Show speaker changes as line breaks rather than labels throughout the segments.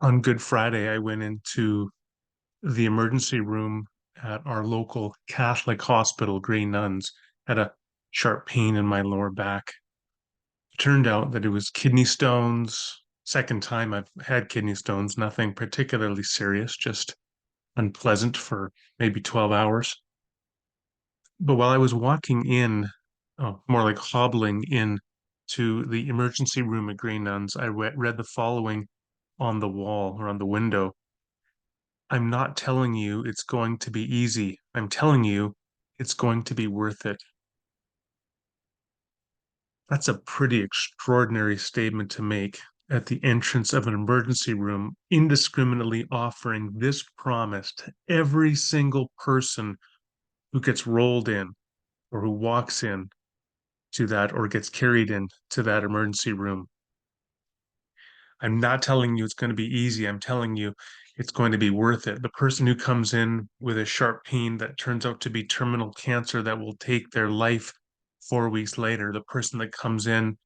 On Good Friday, I went into the emergency room at our local Catholic hospital, Grey Nuns, had a sharp pain in my lower back. It turned out that it was kidney stones. Second time I've had kidney stones, nothing particularly serious, just unpleasant for maybe 12 hours. But while I was walking in, more like hobbling in to the emergency room at Grey Nuns, I read the following on the wall or on the window. I'm not telling you it's going to be easy. I'm telling you it's going to be worth it. That's a pretty extraordinary statement to make at the entrance of an emergency room, indiscriminately offering this promise to every single person who gets rolled in or who walks in to that or gets carried in to that emergency room. I'm not telling you it's going to be easy. I'm telling you it's going to be worth it. The person who comes in with a sharp pain that turns out to be terminal cancer that will take their life 4 weeks later, the person that comes in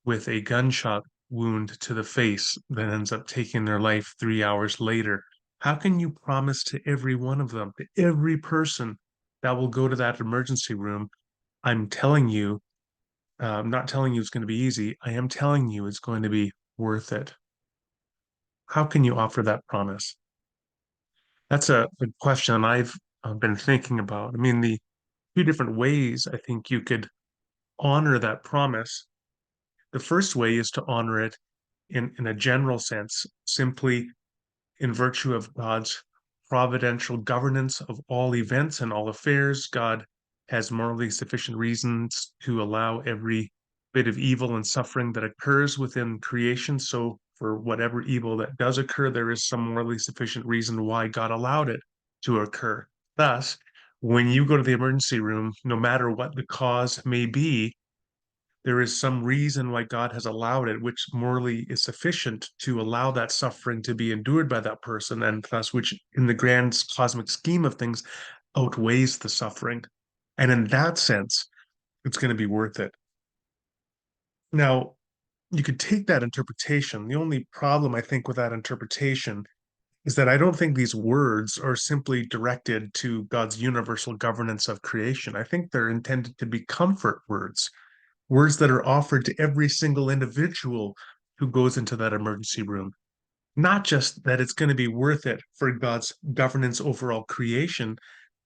with a gunshot wound to the face that ends up taking their life 3 hours later. How can you promise to every one of them, to every person that will go to that emergency room, I'm telling you, I'm not telling you it's going to be easy. I am telling you it's going to be worth it. How can you offer that promise? That's a question I've been thinking about. I mean, the two different ways I think you could honor that promise. The first way is to honor it in a general sense, simply in virtue of God's providential governance of all events and all affairs. God has morally sufficient reasons to allow every bit of evil and suffering that occurs within creation. So, for whatever evil that does occur, there is some morally sufficient reason why God allowed it to occur. Thus, when you go to the emergency room, no matter what the cause may be, there is some reason why God has allowed it, which morally is sufficient to allow that suffering to be endured by that person, and thus, which in the grand cosmic scheme of things outweighs the suffering. And in that sense, it's going to be worth it. Now, you could take that interpretation. The only problem I think with that interpretation is that I don't think these words are simply directed to God's universal governance of creation. I think they're intended to be comfort words, words that are offered to every single individual who goes into that emergency room. Not just that it's going to be worth it for God's governance over all creation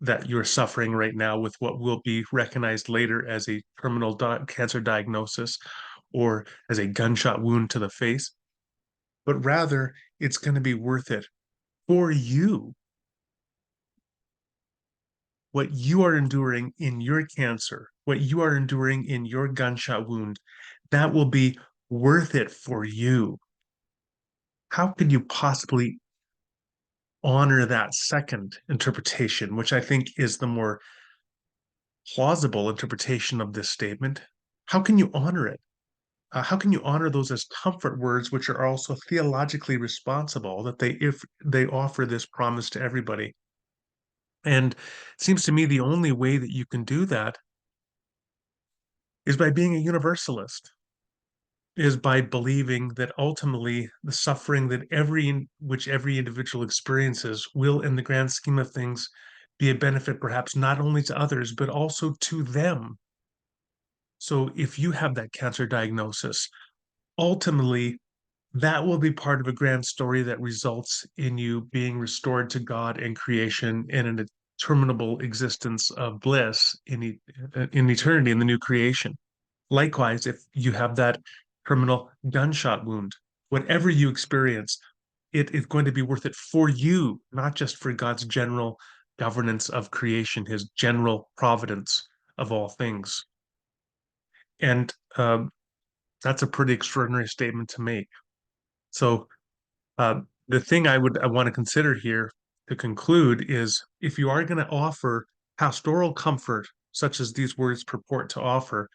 that you're suffering right now with what will be recognized later as a terminal cancer diagnosis or as a gunshot wound to the face, but rather it's going to be worth it for you. What you are enduring in your cancer, what you are enduring in your gunshot wound, that will be worth it for you. How could you possibly honor that second interpretation, which I think is the more plausible interpretation of this statement? How can you honor it? How can you honor those as comfort words, which are also theologically responsible, that they if they offer this promise to everybody? And it seems to me the only way that you can do that is by being a universalist, is by believing that ultimately the suffering that which every individual experiences will, in the grand scheme of things, be a benefit perhaps not only to others, but also to them. So if you have that cancer diagnosis, ultimately that will be part of a grand story that results in you being restored to God and creation in an interminable existence of bliss in eternity in the new creation. Likewise, if you have that terminal gunshot wound, whatever you experience, it is going to be worth it for you, not just for God's general governance of creation, his general providence of all things. And that's a pretty extraordinary statement to make. So the thing I want to consider here to conclude is if you are going to offer pastoral comfort, such as these words purport to offer,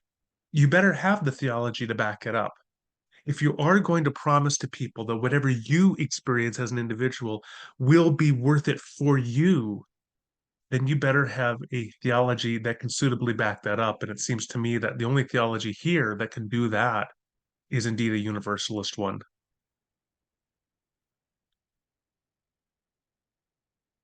you better have the theology to back it up. If you are going to promise to people that whatever you experience as an individual will be worth it for you, then you better have a theology that can suitably back that up. And it seems to me that the only theology here that can do that is indeed a universalist one.